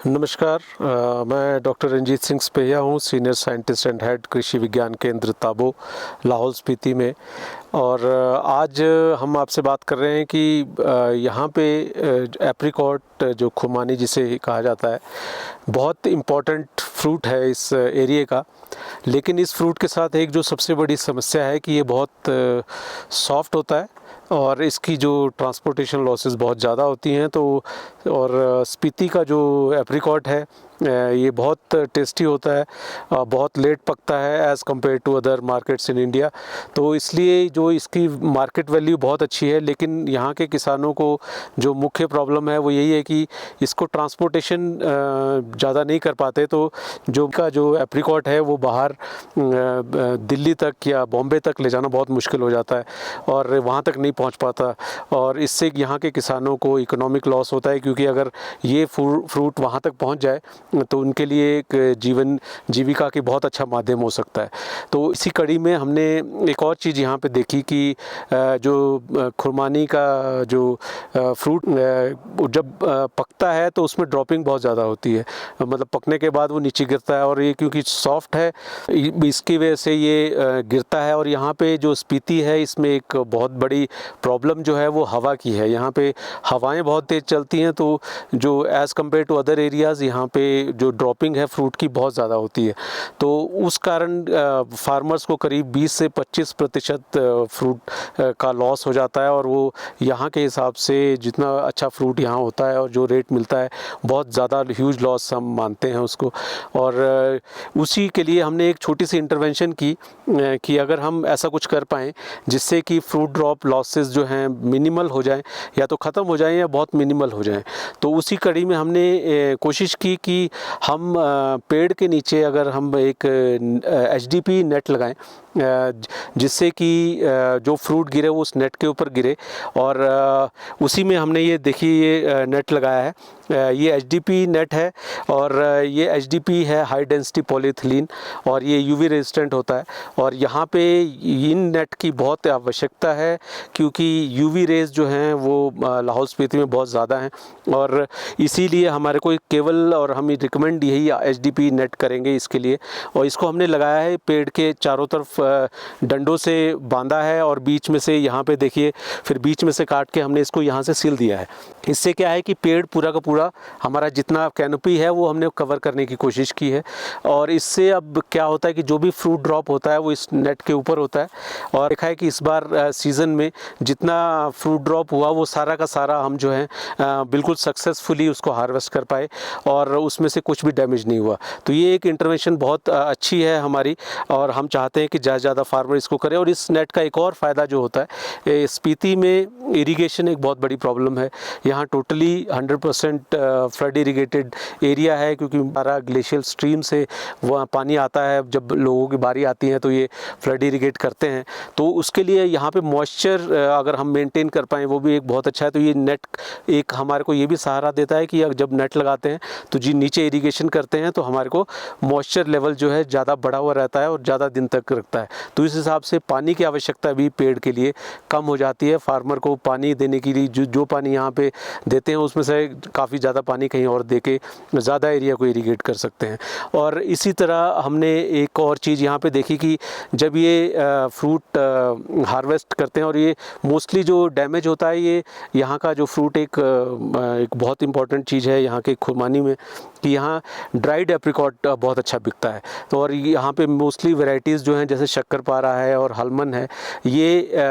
नमस्कार। मैं डॉक्टर रंजीत सिंह स्पेहिया हूँ, सीनियर साइंटिस्ट एंड हेड कृषि विज्ञान केंद्र ताबो, लाहौल स्पीति में। और आज हम आपसे बात कर रहे हैं कि यहाँ पे एप्रिकॉट जो खुमानी जिसे कहा जाता है, बहुत इम्पॉर्टेंट फ्रूट है इस एरिया का। लेकिन इस फ्रूट के साथ एक जो सबसे बड़ी समस्या है कि ये बहुत सॉफ्ट होता है और इसकी जो ट्रांसपोर्टेशन लॉसेस बहुत ज़्यादा होती हैं। तो और स्पीति का जो एप्रिकॉट है ये बहुत टेस्टी होता है, बहुत लेट पकता है as compare to other markets in India. तो इसलिए जो इसकी मार्केट वैल्यू बहुत अच्छी है, लेकिन यहाँ के किसानों को जो मुख्य प्रॉब्लम है वो यही है कि इसको ट्रांसपोर्टेशन ज़्यादा नहीं कर पाते। तो जो एप्रिकॉट है वो बाहर दिल्ली तक या बॉम्बे तक ले जाना बहुत मुश्किल हो जाता है और वहाँ तक नहीं पहुँच पाता। और इससे यहाँ के किसानों को इकोनॉमिक लॉस होता है, क्योंकि अगर ये फ्रूट वहाँ तक पहुँच जाए तो उनके लिए एक जीविका की बहुत अच्छा माध्यम हो सकता है। तो इसी कड़ी में हमने एक और चीज़ यहाँ पे देखी कि जो खुरमानी का जो फ्रूट जब पकता है तो उसमें ड्रॉपिंग बहुत ज़्यादा होती है, मतलब पकने के बाद वो नीचे गिरता है। और ये क्योंकि सॉफ्ट है इसकी वजह से ये गिरता है। और यहाँ पे जो स्पीति है इसमें एक बहुत बड़ी प्रॉब्लम जो है वो हवा की है। यहाँ पे हवाएं बहुत तेज़ चलती हैं, तो जो as compare to other areas यहाँ पे जो ड्रॉपिंग है फ्रूट की बहुत ज़्यादा होती है। तो उस कारण फार्मर्स को करीब 20 से 25% फ्रूट का लॉस हो जाता है। और वो यहाँ के हिसाब से जितना अच्छा फ्रूट यहाँ होता है और जो रेट मिलता है, बहुत ज़्यादा ह्यूज लॉस हम मानते हैं उसको। और उसी के लिए हमने एक छोटी सी इंटरवेंशन की कि अगर हम ऐसा कुछ कर पाएँ जिससे कि फ्रूट ड्रॉप लॉसेस जो हैं मिनिमल हो जाएं, या तो ख़त्म हो जाएं या बहुत मिनिमल हो जाएं। तो उसी कड़ी में हमने कोशिश की कि हम पेड़ के नीचे अगर हम एक एचडीपी नेट लगाएं, जिससे कि जो फ्रूट गिरे वो उस नेट के ऊपर गिरे। और उसी में हमने ये देखिए ये नेट लगाया है, ये एचडीपी नेट है। और ये एचडीपी है हाई डेंसिटी पॉलीथिलीन, और ये यूवी रेजिस्टेंट होता है। और यहाँ पे इन नेट की बहुत आवश्यकता है, क्योंकि यूवी रेज जो हैं वो लाहौल स्पीति में बहुत ज़्यादा हैं। और इसीलिए हमारे को केवल और हम रिकमेंड यही एचडीपी नेट करेंगे इसके लिए। और इसको हमने लगाया है पेड़ के चारों तरफ, डंडों से बांधा है, और बीच में से यहाँ पे देखिए फिर बीच में से काट के हमने इसको यहाँ से सील दिया है। इससे क्या है कि पेड़ पूरा का पूरा हमारा जितना कैनोपी है वो हमने कवर करने की कोशिश की है। और इससे अब क्या होता है कि जो भी फ्रूट ड्रॉप होता है वो इस नेट के ऊपर होता है। और देखा है कि इस बार सीज़न में जितना फ्रूट ड्रॉप हुआ वो सारा का सारा हम जो है बिल्कुल सक्सेसफुली उसको हार्वेस्ट कर पाए, और उसमें से कुछ भी डैमेज नहीं हुआ। तो ये एक इंटरवेंशन बहुत अच्छी है हमारी, और हम चाहते हैं कि ज़्यादा से ज़्यादा फार्मर इसको करें। और इस नेट का एक और फ़ायदा जो होता है, स्पीति में इरिगेशन एक बहुत बड़ी प्रॉब्लम है। यहाँ टोटली 100% फ्लड इरिगेटेड एरिया है, क्योंकि हमारा ग्लेशियल स्ट्रीम से वह पानी आता है। जब लोगों की बारी आती है तो ये फ्लड इरिगेट करते हैं। तो उसके लिए यहाँ पे मॉइस्चर अगर हम मेंटेन कर पाएँ वो भी एक बहुत अच्छा है। तो ये नेट एक हमारे को ये भी सहारा देता है कि जब नेट लगाते हैं तो जी नीचे इरिगेशन करते हैं तो हमारे को मॉइस्चर लेवल जो है ज़्यादा बढ़ा हुआ रहता है और ज़्यादा दिन तक रखता है। तो इस हिसाब से पानी की आवश्यकता भी पेड़ के लिए कम हो जाती है। फार्मर को पानी देने के लिए जो पानी यहाँ पे देते हैं उसमें से काफ़ी ज़्यादा पानी कहीं और दे के ज़्यादा एरिया को इरिगेट कर सकते हैं। और इसी तरह हमने एक और चीज़ यहाँ पे देखी कि जब ये फ्रूट हार्वेस्ट करते हैं, और ये मोस्टली जो डैमेज होता है ये यहाँ का जो फ्रूट एक बहुत इंपॉर्टेंट चीज़ है यहाँ के खुमानी में, कि यहाँ ड्राइड एप्रिकॉट बहुत अच्छा बिकता है। तो और यहाँ पे मोस्टली वैरायटीज़ जो हैं जैसे शक्करपारा है और हलमन है, ये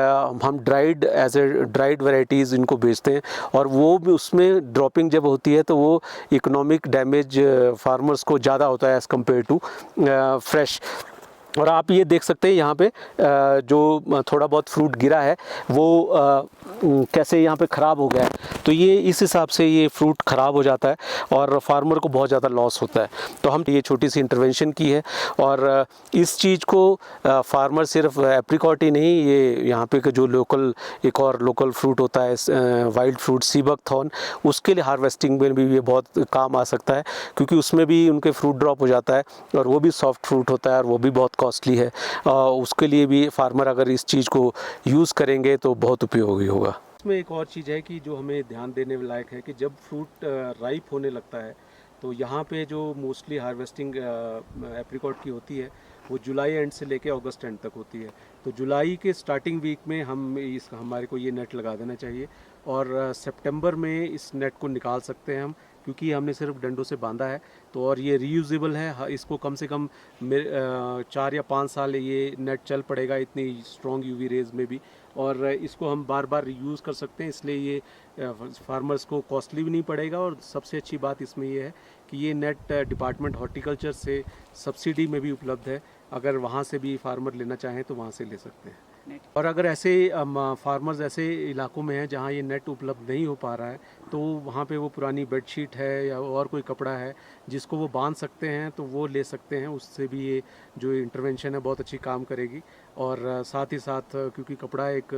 हम dried as a dried varieties इनको बेचते हैं। और वो भी उसमें ड्रॉपिंग जब होती है तो वो इकोनॉमिक डैमेज फार्मर्स को ज़्यादा होता है एज़ कम्पेयर टू फ्रेश। और आप ये देख सकते हैं यहाँ पे जो थोड़ा बहुत फ्रूट गिरा है वो कैसे यहाँ पे ख़राब हो गया है। तो ये इस हिसाब से ये फ्रूट ख़राब हो जाता है और फार्मर को बहुत ज़्यादा लॉस होता है। तो हम ये छोटी सी इंटरवेंशन की है। और इस चीज़ को फार्मर सिर्फ एप्रिकॉट ही नहीं, ये यहाँ पे जो लोकल एक और लोकल फ्रूट होता है वाइल्ड फ्रूट सी बकथॉर्न, उसके लिए हार्वेस्टिंग में भी ये बहुत काम आ सकता है, क्योंकि उसमें भी उनके फ्रूट ड्रॉप हो जाता है और वो भी सॉफ्ट फ्रूट होता है और वो भी बहुत कॉस्टली है। उसके लिए भी फार्मर अगर इस चीज़ को यूज़ करेंगे तो बहुत उपयोगी होगा। इसमें एक और चीज़ है कि जो हमें ध्यान देने लायक है कि जब फ्रूट राइप होने लगता है तो यहाँ पे जो मोस्टली हार्वेस्टिंग एप्रिकॉट की होती है वो जुलाई एंड से लेके अगस्त एंड तक होती है। तो जुलाई के स्टार्टिंग वीक में हमारे को ये नेट लगा देना चाहिए और सितंबर में इस नेट को निकाल सकते हैं हम, क्योंकि हमने सिर्फ डंडों से बांधा है। तो और ये रीयूजेबल है, इसको कम से कम 4 या 5 साल ये नेट चल पड़ेगा इतनी स्ट्रॉन्ग यूवी रेज में भी, और इसको हम बार बार यूज़ कर सकते हैं। इसलिए ये फार्मर्स को कॉस्टली भी नहीं पड़ेगा। और सबसे अच्छी बात इसमें ये है कि ये नेट डिपार्टमेंट हॉर्टिकल्चर से सब्सिडी में भी उपलब्ध है। अगर वहाँ से भी फार्मर लेना चाहें तो वहाँ से ले सकते हैं। और अगर ऐसे फार्मर्स ऐसे इलाकों में हैं जहाँ ये नेट उपलब्ध नहीं हो पा रहा है, तो वहाँ पे वो पुरानी बेडशीट है या और कोई कपड़ा है जिसको वो बांध सकते हैं, तो वो ले सकते हैं। उससे भी ये जो इंटरवेंशन है बहुत अच्छी काम करेगी। और साथ ही साथ क्योंकि कपड़ा एक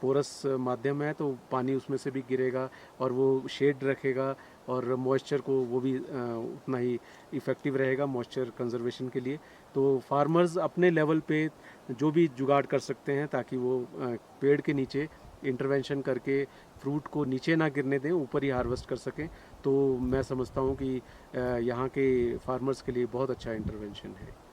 पोरस माध्यम है, तो पानी उसमें से भी गिरेगा और वो शेड रखेगा और मॉइस्चर को वो भी उतना ही इफ़ेक्टिव रहेगा मॉइस्चर कंजर्वेशन के लिए। तो फार्मर्स अपने लेवल पे जो भी जुगाड़ कर सकते हैं ताकि वो पेड़ के नीचे इंटरवेंशन करके फ्रूट को नीचे ना गिरने दें, ऊपर ही हार्वेस्ट कर सकें। तो मैं समझता हूँ कि यहाँ के फार्मर्स के लिए बहुत अच्छा इंटरवेंशन है।